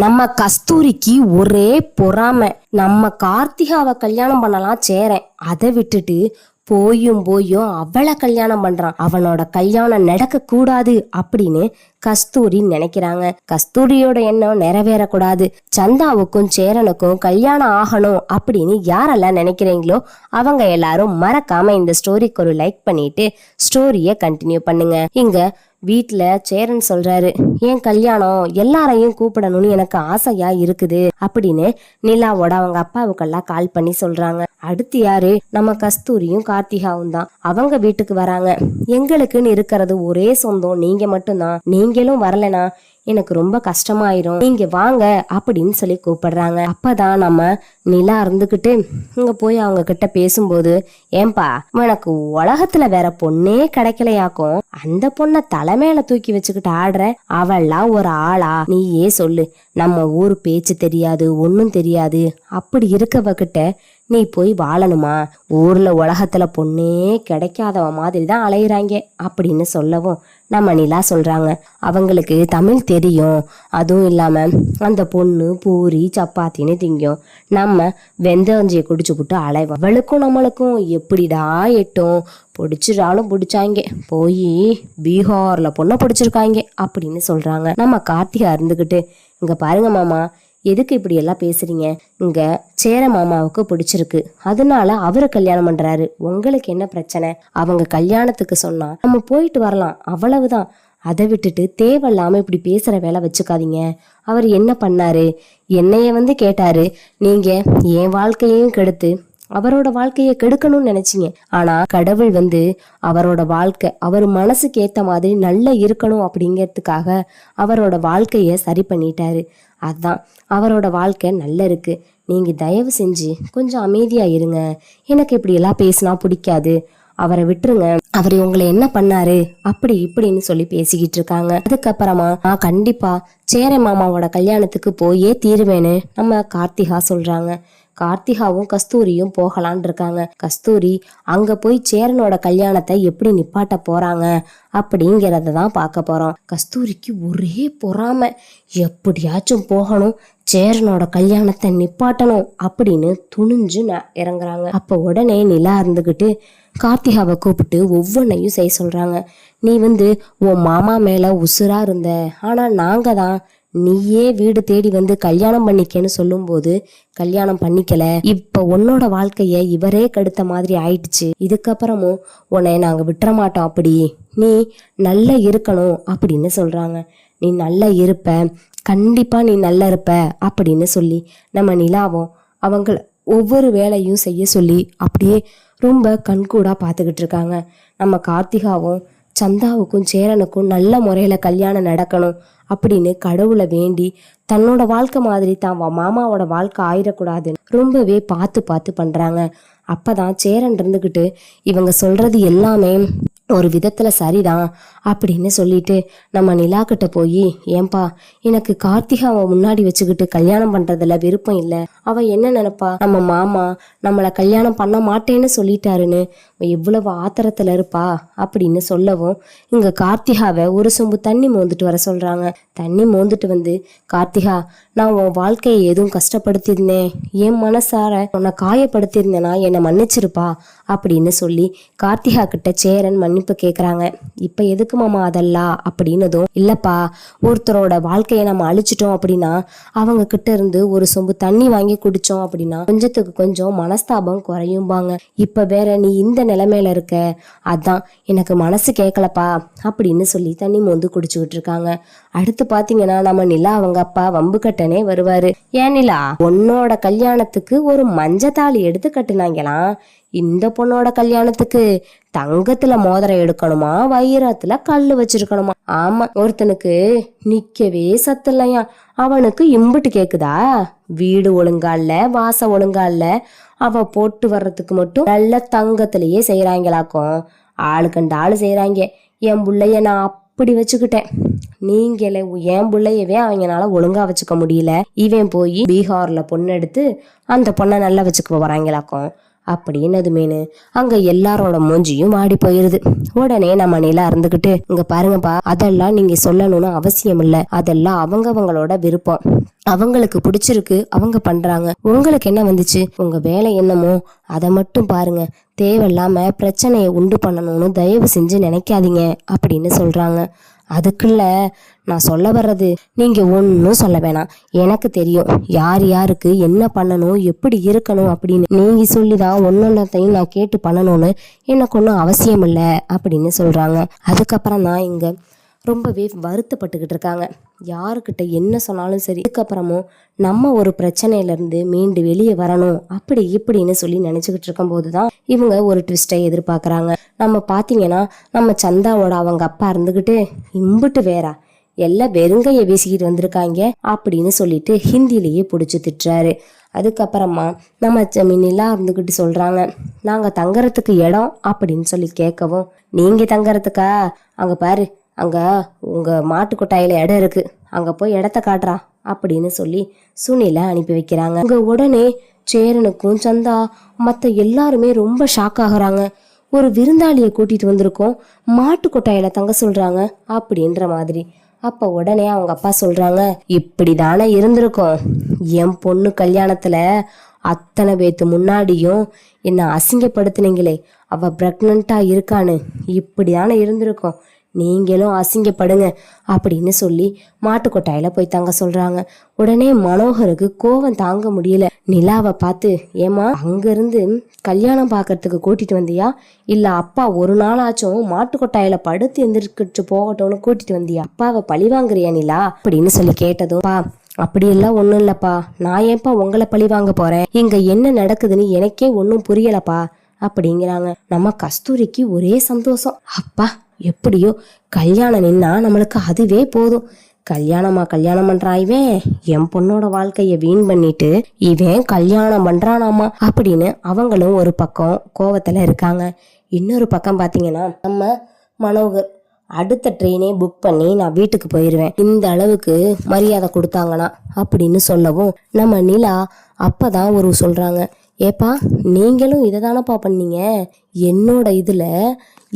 நம்ம கஸ்தூரிக்கு ஒரே பொறாமை. நம்ம கார்த்திகாவை கல்யாணம் பண்ணலாம் சேரேன், அதை விட்டுட்டு போயும் அவளை கல்யாணம் பண்றான். அவனோட கல்யாணம் நடக்க கூடாது அப்படின்னு கஸ்தூரி நினைக்கிறாங்க. கஸ்தூரியோட எண்ணம் நிறைவேறக்கூடாது, சந்தாவுக்கும் சேரனுக்கும் கல்யாணம் ஆகணும் அப்படின்னு யாரெல்லாம் நினைக்கிறீங்களோ அவங்க எல்லாரும் மறக்காம இந்த ஸ்டோரிக்கு ஒரு லைக் பண்ணிட்டு ஸ்டோரிய கண்டினியூ பண்ணுங்க. இங்க வீட்டுல சேரன் சொல்றாரு, என் கல்யாணம் எல்லாரையும் கூப்பிடணும்னு எனக்கு ஆசையா இருக்குது அப்படின்னு நிலாவோட அவங்க அப்பாவுக்கெல்லாம் கால் பண்ணி சொல்றாங்க. அடுத்து யாரு? நம்ம கஸ்தூரியும் கார்த்திகாவும் தான். அவங்க வீட்டுக்கு வராங்க. எங்களுக்குன்னு இருக்கிறது ஒரே சொந்தம் நீங்க மட்டும்தான், நீங்களும் வரலனா எனக்கு ரொம்ப கஷ்டமாயிரும், நீங்க வாங்க அப்படின்னு சொல்லி கூப்பிடுறாங்க. அப்பதான் நம்ம நிலா இருந்துகிட்டு இங்க போய் அவங்க கிட்ட பேசும்போது, ஏன்பா உனக்கு உலகத்துல வேற பொண்ணே கிடைக்கலையாக்கும், அந்த பொண்ணை தலைமையில தூக்கி வச்சுக்கிட்டு ஆடுற, அவள்லாம் ஒரு ஆளா? நீயே சொல்லு, நம்ம ஊரு பேச்சு தெரியாது ஒன்னும் தெரியாது, அப்படி இருக்கவகிட்ட நீ போய் வாழணுமா? ஊர்ல உலகத்துல பொண்ணே கிடைக்காதவ மாதிரி தான் அலையிறாங்க அப்படின்னு சொல்லவும் நம்ம நிலா சொல்றாங்க, அவங்களுக்கு தமிழ் தெரியும், அதுவும் இல்லாம அந்த பொண்ணு பூரி சப்பாத்தின்னு திங்கும், நம்ம வெந்தஞ்சியை குடிச்சுப்புட்டு அலைவோம், அவளுக்கும் நம்மளுக்கும் எப்படிடா எட்டும், பிடிச்சிடாலும் பிடிச்சாங்க, போய் பீகார்ல பொண்ணை பிடிச்சிருக்காங்க அப்படின்னு சொல்றாங்க. நம்ம கார்த்திகா இருந்துகிட்டு, இங்க பாருங்க மாமா, எதுக்கு இப்படி எல்லாம் பேசுறீங்க, இங்க சேர மாமாவுக்கு பிடிச்சிருக்கு, அதனால அவரை கல்யாணம் பண்றாரு, உங்களுக்கு என்ன பிரச்சனை? அவங்க கல்யாணத்துக்கு சொன்னா நம்ம போயிட்டு வரலாம், அவ்வளவுதான். அதை விட்டுட்டு தேவையில்லாம இப்படி பேசுற வேலை வச்சுக்காதீங்க. அவர் என்ன பண்ணாரு? என்னைய கேட்டாரு, நீங்க என் வாழ்க்கையையும் கெடுத்து அவரோட வாழ்க்கைய கெடுக்கணும்னு நினைச்சீங்க, ஆனா கடவுள் அவரோட வாழ்க்கை அவர் மனசுக்கு ஏத்த மாதிரி நல்லா இருக்கணும் அப்படிங்கிறதுக்காக அவரோட வாழ்க்கைய சரி பண்ணிட்டாரு. அதான் அவரோட வாழ்க்கை நல்லா இருக்கு. நீங்க தயவு செஞ்சு கொஞ்சம் அமைதியா இருங்க, எனக்கு இப்படி எல்லாம் பேசினா பிடிக்காது, அவரை விட்டுருங்க, அவர் உங்களை என்ன பண்ணாரு அப்படி இப்படின்னு சொல்லி பேசிக்கிட்டு இருக்காங்க. அதுக்கப்புறமா நான் கண்டிப்பா சேர மாமாவோட கல்யாணத்துக்கு போயே தீருவேன்னு நம்ம கார்த்திகா சொல்றாங்க. கார்த்திகாவும் கஸ்தூரியும் போகலான் இருக்காங்க. கஸ்தூரி அங்க போய் சேரனோட கல்யாணத்தை எப்படி நிப்பாட்ட போறாங்க அப்படிங்கிறத தான் பார்க்க போறோம். கஸ்தூரிக்கு ஒரே பொறாமை, எப்படியாச்சும் போகணும், சேரனோட கல்யாணத்தை நிப்பாட்டணும் அப்படின்னு துணிஞ்சு இறங்குறாங்க. அப்ப உடனே நிலா இருந்துகிட்டு கார்த்திகாவை கூப்பிட்டு ஒவ்வொன்னையும் செய்ய சொல்றாங்க. நீ உன் மாமா மேல உசுரா இருந்த, ஆனா நாங்க தான் நீயே வீடு தேடி கல்யாணம் பண்ணிக்கன்னு சொல்லும் போது கல்யாணம் பண்ணிக்கல, இப்ப உன்னோட வாழ்க்கைய இவரே கெடுத்த மாதிரி ஆயிடுச்சு, இதுக்கப்புறமும் உன்னை நாங்க விட்டுற மாட்டோம், அப்படி நீ நல்லா இருக்கணும் அப்படின்னு சொல்றாங்க. நீ நல்லா இருப்ப, கண்டிப்பா நீ நல்லா இருப்ப அப்படின்னு சொல்லி நம்ம நிலாவும் அவங்கள ஒவ்வொரு வேலையும் செய்ய சொல்லி அப்படியே ரொம்ப கண்கூடா பார்த்துக்கிட்டு இருக்காங்க. நம்ம கார்த்திகாவும் சந்தாவுக்கும் சேரனுக்கும் நல்ல முறையில கல்யாணம் நடக்கணும் அப்படின்னு கடவுளை வேண்டி தன்னோட வாழ்க்கை மாதிரி தான் மாமாவோட வாழ்க்கை ஆயிடக்கூடாதுன்னு ரொம்பவே பார்த்து பார்த்து பண்றாங்க. அப்பதான் சேரன் இருந்துகிட்டு இவங்க சொல்றது எல்லாமே ஒரு விதத்துல சரிதான் அப்படின்னு சொல்லிட்டு நம்ம நிலா கிட்ட போய், ஏன்பா எனக்கு கார்த்திகாவை முன்னாடி வச்சுக்கிட்டு கல்யாணம் பண்றதுல விருப்பம் இல்ல, அவ என்ன நினைப்பா, நம்ம மாமா நம்மளை கல்யாணம் பண்ண மாட்டேன்னு சொல்லிட்டாருன்னு எவ்வளவு ஆத்திரத்துல இருப்பா அப்படின்னு சொல்லவும் இங்க கார்த்திகாவை ஒரு சொம்பு தண்ணி மோந்துட்டு வர சொல்றாங்க. தண்ணி மோந்துட்டு கார்த்திகா, நான் உன் வாழ்க்கையை எதுவும் கஷ்டப்படுத்திருந்தேன், என் மனசார உன்னை காயப்படுத்திருந்தேனா என்னை மன்னிச்சிருப்பா அப்படின்னு சொல்லி கார்த்திகா கிட்ட சேரன் மன்னிப்பு கேக்குறாங்க. இப்ப எதுக்கு மாமா அதெல்லாம் அப்படின்னதும், இல்லப்பா ஒருத்தரோட வாழ்க்கையை நம்ம அழிச்சிட்டோம் அப்படின்னா அவங்க கிட்ட இருந்து ஒரு சொம்பு தண்ணி வாங்கி குடிச்சோம் அப்படின்னா கொஞ்சத்துக்கு கொஞ்சம் மனஸ்தாபம் குறையும்பாங்க, இப்ப வேற நீ இந்த நிலைமையில இருக்க, அதான் எனக்கு மனசு கேட்கலப்பா அப்படின்னு சொல்லி தண்ணி மோந்து குடிச்சுக்கிட்டு இருக்காங்க. அடுத்து பாத்தீங்கன்னா நம்ம நிலா அவங்க அப்பா வம்புக்கட்டனே வருவாரு. ஏன் நிலா, உன்னோட கல்யாணத்துக்கு ஒரு மஞ்சத்தாளி எடுத்து கட்டுனாங்களாம், இந்த பொண்ணோட கல்யாணத்துக்கு தங்கத்துல மோதிரம் எடுக்கணுமா, வைரத்துல கல்லு வச்சிருக்கணுமா? ஆமா, ஒருத்தனுக்கு நிக்கவே சத்து இல்லையா, அவனுக்கு இம்புட்டு கேக்குதா? வீடு ஒழுங்கா இல்ல, வாசம் ஒழுங்கா இல்ல, அவ போட்டு வர்றதுக்கு மட்டும் நல்ல தங்கத்திலேயே செய்யறாங்களாக்கும், ஆளு கண்டு ஆளு செய்யறாங்க. என் புள்ளைய நான் அப்படி வச்சுக்கிட்டேன், நீங்களே என் பிள்ளையவே அவங்கனால ஒழுங்கா வச்சுக்க முடியல, இவன் போய் பீகார்ல பொண்ணு எடுத்து அந்த பொண்ணை நல்லா வச்சுக்க போறாங்களாக்கும், அப்படின்னதுமேனு அங்க எல்லாரோட மூஞ்சியும் வாடி போயிருது. உடனே நம்ம நிலா இருந்துகிட்டு, இங்க பாருங்கப்பா, அதெல்லாம் நீங்க சொல்லணும்னு அவசியம் இல்ல, அதெல்லாம் அவங்கவங்களோட விருப்பம், அவங்களுக்கு பிடிச்சிருக்கு, அவங்க பண்றாங்க, உங்களுக்கு என்ன வந்துச்சு, உங்க வேலை என்னமோ அதை மட்டும் பாருங்க, தேவையில்லாம பிரச்சனையை உண்டு பண்ணணும்னு தயவு செஞ்சு நினைக்காதீங்க அப்படின்னு சொல்றாங்க. அதுக்குள்ள நான் சொல்ல வர்றது, நீங்க ஒன்னும் சொல்ல வேணாம், எனக்கு தெரியும் யார் யாருக்கு என்ன பண்ணணும், எப்படி இருக்கணும் அப்படின்னு. நீங்க சொல்லிதான் ஒன்னொன்னத்தையும் நான் கேட்டு பண்ணணும்னு எனக்கு ஒன்றும் அவசியம் இல்லை அப்படின்னு சொல்றாங்க. அதுக்கப்புறம் தான் இங்க ரொம்பவே வருத்தப்பட்டுக்கிட்டு இருக்காங்க. யாருக்கிட்ட என்ன சொன்னாலும் சரி, அதுக்கப்புறமும் நம்ம ஒரு பிரச்சனையிலேருந்து மீண்டு வெளியே வரணும் அப்படி இப்படின்னு சொல்லி நினச்சிக்கிட்டு இருக்கும் போது தான் இவங்க ஒரு ட்விஸ்ட்டை எதிர்பார்க்குறாங்க. நம்ம பார்த்தீங்கன்னா நம்ம சந்தாவோட அவங்க அப்பா இருந்துக்கிட்டு, இம்புட்டு வேறா எல்லாம் வெறுங்கையை வீசிக்கிட்டு வந்திருக்காங்க அப்படின்னு சொல்லிட்டு ஹிந்திலேயே பிடிச்சி திட்டுறாரு. அதுக்கப்புறமா நம்ம நிலா இருந்துக்கிட்டு சொல்கிறாங்க, நாங்கள் தங்குறதுக்கு இடம் அப்படின்னு சொல்லி கேட்கவும், நீங்கள் தங்குறதுக்கா, அங்கே பாரு, அங்கே உங்கள் மாட்டு கொட்டாயில் இடம் இருக்கு, அங்கே போய் இடத்த காட்டுறா அப்படின்னு சொல்லி சுனிலை அனுப்பி வைக்கிறாங்க. அங்கே உடனே சேரனுக்கும் சந்தா மற்ற எல்லாருமே ரொம்ப ஷாக் ஆகுறாங்க. ஒரு விருந்தாளியை கூட்டிட்டு வந்திருக்கோம், மாட்டு கொட்டாயில தங்க சொல்றாங்க அப்படின்ற மாதிரி. அப்ப உடனே அவங்க அப்பா சொல்றாங்க, இப்படி தானே இருந்திருக்கோம், என் பொண்ணு கல்யாணத்துல அத்தனை பேத்து முன்னாடியும் என்ன அசிங்கப்படுத்தினீங்களே, அவ பிரெக்னண்டா இருக்கான்னு, இப்படி தானே இருந்திருக்கோம், நீங்களும் அசிங்கப்படுங்க அப்படின்னு சொல்லி மாட்டுக்கொட்டாயில போய் தங்க சொல்றாங்க. உடனே மனோகருக்கு கோவம் தாங்க முடியல. நிலாவை பார்த்து, ஏமா அங்கிருந்து கல்யாணம் பார்க்கறதுக்கு கூட்டிட்டு வந்தியா, இல்ல அப்பா ஒரு நாளாச்சும் மாட்டுக்கொட்டாயில படுத்து எந்திரிக்கிட்டு போகட்டும்னு கூட்டிட்டு வந்தியா, அப்பாவை பழி வாங்குறியா நிலா அப்படின்னு சொல்லி கேட்டதும், பா அப்படி எல்லாம் ஒண்ணும் இல்லப்பா, நான் ஏன்பா உங்களை பழி வாங்க போறேன், இங்க என்ன நடக்குதுன்னு எனக்கே ஒன்னும் புரியலப்பா அப்படிங்கிறாங்க. நம்ம கஸ்தூரிக்கு ஒரே சந்தோஷம், அப்பா எப்படியோ கல்யாணம் நின்னா நம்மளுக்கு அதுவே போதும், கல்யாணம் பண்றான் இவன், என் பொண்ணோட வாழ்க்கைய வீண் பண்ணிட்டு இவன் கல்யாணம் பண்றானாமா அப்படின்னு அவங்களும் ஒரு பக்கம் கோவத்துல இருக்காங்க. இன்னொரு பக்கம் பாத்தீங்கன்னா நம்ம மனோகர், அடுத்த ட்ரெயினே புக் பண்ணி நான் வீட்டுக்கு போயிடுவேன், இந்த அளவுக்கு மரியாதை கொடுத்தாங்கன்னா அப்படின்னு சொல்லவும், நம்ம நிலா அப்பதான் ஒரு சொல்றாங்க, ஏப்பா நீங்களும் இதை தானப்பா பண்ணீங்க,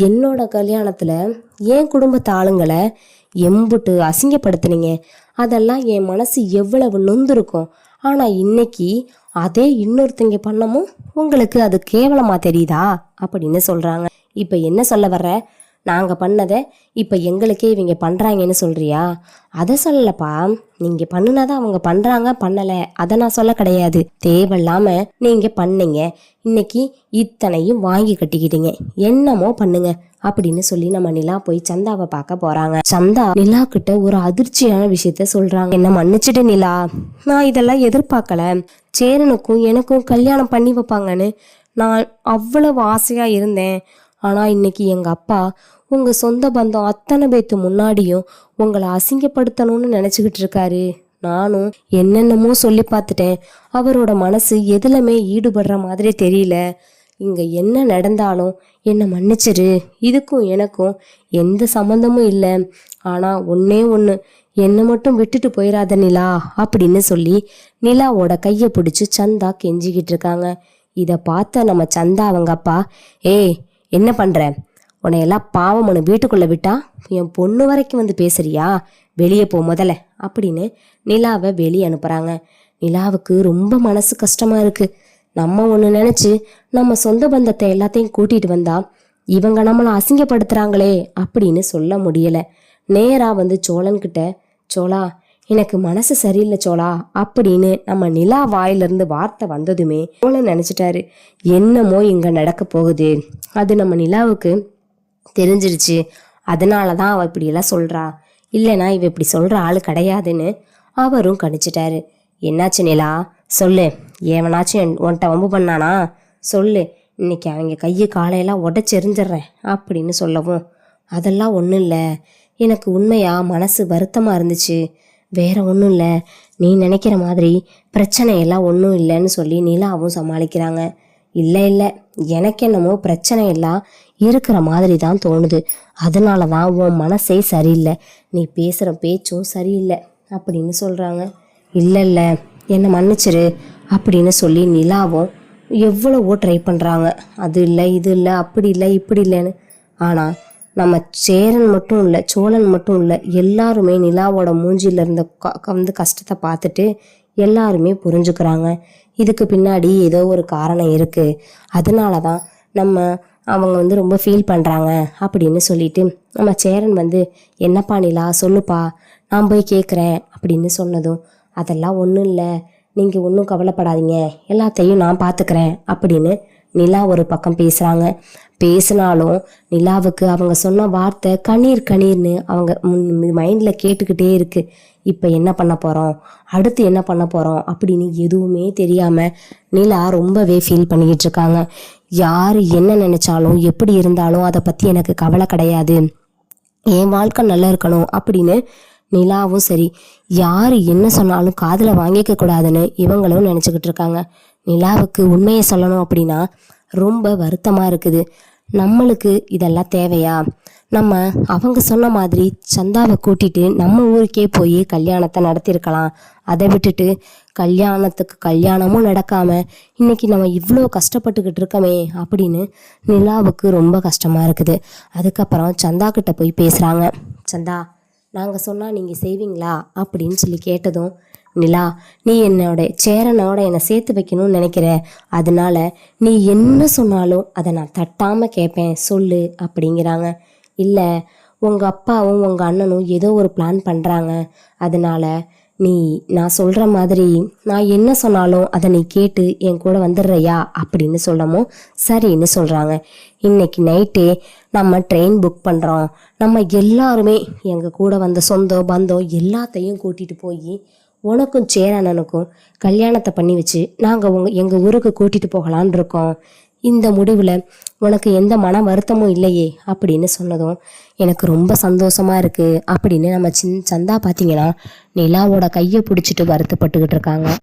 என்னோட கல்யாணத்துல என் குடும்பத்து ஆளுங்களை எம்புட்டு அசிங்கப்படுத்துனீங்க, அதெல்லாம் என் மனசு எவ்வளவு நொந்திருக்கும், ஆனா இன்னைக்கு அதே இன்னொருத்தங்க பண்ணமும் உங்களுக்கு அது கேவலமா தெரியுதா அப்படின்னு சொல்றாங்க. இப்ப என்ன சொல்ல வர்ற, நாங்க பண்ணதை இப்ப எங்களுக்கே இவங்க பண்றாங்கன்னு சொல்றியா, அதை சொல்லலப்பா, நீங்க பண்ணுனதை அவங்க பண்றாங்க பண்ணல அதை நான் சொல்ல கிடையாது, தேவையில்லாம நீங்க பண்ணீங்க, இன்னைக்கு இத்தனையும் வாங்கி கட்டிக்கிட்டீங்க, என்னமோ பண்ணுங்க அப்படின்னு சொல்லி நம்ம நிலா போய் சந்தாவை பார்க்க போறாங்க. சந்தா நிலா கிட்ட ஒரு அதிர்ச்சியான விஷயத்த சொல்றாங்க, என்ன மன்னிச்சுட்டு நிலா, நான் இதெல்லாம் எதிர்பார்க்கல, சேரனுக்கும் எனக்கும் கல்யாணம் பண்ணி வைப்பாங்கன்னு நான் அவ்வளவு ஆசையா இருந்தேன், ஆனா இன்னைக்கு எங்க அப்பா உங்க சொந்த பந்தம் அத்தனை பேத்து முன்னாடியும் உங்களை அசிங்கப்படுத்தணும்னு நினைச்சுக்கிட்டு இருக்காரு, நானும் என்னென்னமோ சொல்லி பார்த்துட்டேன், அவரோட மனசு எதுலமே ஈடுபடுற மாதிரி தெரியல, இங்க என்ன நடந்தாலும் என்னை மன்னிச்சிரு, இதுக்கும் எனக்கும் எந்த சம்மந்தமும் இல்லை, ஆனா ஒன்னே ஒன்று, என்னை மட்டும் விட்டுட்டு போயிடாத நிலா அப்படின்னு சொல்லி நிலாவோட கையை பிடிச்சி சந்தா கெஞ்சிக்கிட்டு இருக்காங்க. இதை பார்த்த நம்ம சந்தா அவங்க அப்பா, ஏய் என்ன பண்ற, உன்னையெல்லாம் பாவம் ஒன்று வீட்டுக்குள்ள விட்டா என் பொண்ணு வரைக்கும் வந்து பேசுறியா, வெளியே போ முதல்ல அப்படின்னு நிலாவை வெளியே அனுப்புறாங்க. நிலாவுக்கு ரொம்ப மனசு கஷ்டமா இருக்கு, நம்ம ஒன்று நினைச்சு நம்ம சொந்த பந்தத்தை எல்லாத்தையும் கூட்டிட்டு வந்தா இவங்க நம்மளை அசிங்கப்படுத்துறாங்களே அப்படின்னு சொல்ல முடியல. நேரா வந்து சோழன்கிட்ட, சோழா எனக்கு மனசு சரியில்லை சோழா அப்படின்னு நம்ம நிலா வாயிலிருந்து வார்த்தை வந்ததுமே சோழன் நினைச்சிட்டாரு, என்னமோ இங்க நடக்க போகுது, அது நம்ம நிலாவுக்கு தெரிஞ்சிருச்சு, அதனாலதான் அவ இப்படி எல்லாம் சொல்றா, இல்லைனா இவ இப்படி சொல்ற ஆளு கிடையாதுன்னு அவரும் கணிச்சிட்டாரு. என்னாச்சு நிலா சொல்லு, ஏவனாச்சும் உன்கிட்ட வம்பு பண்ணானா சொல்லு, இன்னைக்கு அவங்க கையை காலையெல்லாம் உடச்செறிஞ்சிட்றேன் அப்படின்னு சொல்லவும், அதெல்லாம் ஒன்றும் இல்லை, எனக்கு உண்மையா மனசு வருத்தமாக இருந்துச்சு, வேற ஒன்றும் இல்லை, நீ நினைக்கிற மாதிரி பிரச்சனையெல்லாம் ஒன்றும் இல்லைன்னு சொல்லி நிலாவும் சமாளிக்கிறாங்க. இல்லை எனக்கு என்னமோ பிரச்சனை எல்லாம் இருக்கிற மாதிரி தான் தோணுது, அதனால தான் உன் மனசே சரியில்லை, நீ பேசுகிற பேச்சும் சரியில்லை அப்படின்னு சொல்கிறாங்க. இல்லை என்னை மன்னிச்சிரு அப்படின்னு சொல்லி நிலாவும் எவ்வளவோ ட்ரை பண்ணுறாங்க. அது இல்லை இது இல்லை அப்படி இல்லை இப்படி இல்லைன்னு. ஆனால் நம்ம சேரன் மட்டும் இல்லை, சோழன் மட்டும் இல்லை, எல்லாருமே நிலாவோட மூஞ்சியில் இருந்த கஷ்டத்தை பார்த்துட்டு எல்லாருமே புரிஞ்சுக்கிறாங்க. இதுக்கு பின்னாடி ஏதோ ஒரு காரணம் இருக்குது, அதனால தான் அவங்க ரொம்ப ஃபீல் பண்ணுறாங்க அப்படின்னு சொல்லிட்டு நம்ம சேரன் என்னப்பா நிலா சொல்லுப்பா, நான் போய் கேட்குறேன் அப்படின்னு சொன்னதும், அதெல்லாம் ஒன்றும் இல்லை, நீங்கள் ஒன்றும் கவலைப்படாதீங்க, எல்லாத்தையும் நான் பார்த்துக்கிறேன் அப்படின்னு நிலா ஒரு பக்கம் பேசுகிறாங்க. பேசினாலும் நிலாவுக்கு அவங்க சொன்ன வார்த்தை கண்ணீர்னு அவங்க மைண்டில் கேட்டுக்கிட்டே இருக்குது. இப்போ என்ன பண்ண போகிறோம், அடுத்து என்ன பண்ண போகிறோம் அப்படின்னு எதுவுமே தெரியாமல் நிலா ரொம்பவே ஃபீல் பண்ணிக்கிட்டு இருக்காங்க. யார் என்ன நினச்சாலும் எப்படி இருந்தாலும் அதை பற்றி எனக்கு கவலை கிடையாது, என் வாழ்க்கை நல்லா இருக்கணும் அப்படின்னு நிலாவும் சரி, யார் என்ன சொன்னாலும் காதில் வாங்கிக்க கூடாதுன்னு இவங்களும் நினச்சிக்கிட்டு இருக்காங்க. நிலாவுக்கு உண்மையை சொல்லணும் அப்படின்னா ரொம்ப வருத்தமாக இருக்குது. நம்மளுக்கு இதெல்லாம் தேவையா? நம்ம அவங்க சொன்ன மாதிரி சந்தாவை கூட்டிட்டு நம்ம ஊருக்கே போய் கல்யாணத்தை நடத்திருக்கலாம். அதை விட்டுட்டு கல்யாணமும் நடக்காம இன்னைக்கு நம்ம இவ்வளோ கஷ்டப்பட்டுக்கிட்டு இருக்கோமே அப்படின்னு நிலாவுக்கு ரொம்ப கஷ்டமாக இருக்குது. அதுக்கப்புறம் சந்தா கிட்ட போய் பேசுகிறாங்க. சந்தா, நாங்கள் சொன்னால் நீங்கள் செய்வீங்களா அப்படின்னு சொல்லி கேட்டதும், நிலா, நீ சேரனோட என்னை சேர்த்து வைக்கணும்னு நினைக்கிற, அதனால நீ என்ன சொன்னாலும் அதை நான் தட்டாமல் கேட்பேன், சொல்லு அப்படிங்கிறாங்க. இல்லை, உங்கள் அப்பாவும் உங்கள் அண்ணனும் ஏதோ ஒரு பிளான் பண்ணுறாங்க, அதனால நான் சொல்கிற மாதிரி நான் என்ன சொன்னாலும் அதை நீ கேட்டு என் கூட வந்துடுறியா அப்படின்னு சொல்லவும் சரின்னு சொல்கிறாங்க. இன்னைக்கு நைட்டே நம்ம ட்ரெயின் புக் பண்ணுறோம், நம்ம எல்லாருமே எங்கள் கூட வந்த சொந்தம் பந்தம் எல்லாத்தையும் கூட்டிகிட்டு போய் உனக்கும் சேரனனுக்கும் கல்யாணத்தை பண்ணி வச்சு நாங்கள் எங்கள் ஊருக்கு கூட்டிகிட்டு போகலான் இருக்கோம். இந்த முடிவில் உனக்கு எந்த மன வருத்தமும் இல்லையே அப்படின்னு சொன்னதும் எனக்கு ரொம்ப சந்தோஷமாக இருக்குது அப்படின்னு நம்ம சந்தா பார்த்தீங்கன்னா நிலாவோட கையை பிடிச்சிட்டு வருத்தப்பட்டுக்கிட்டு இருக்காங்க.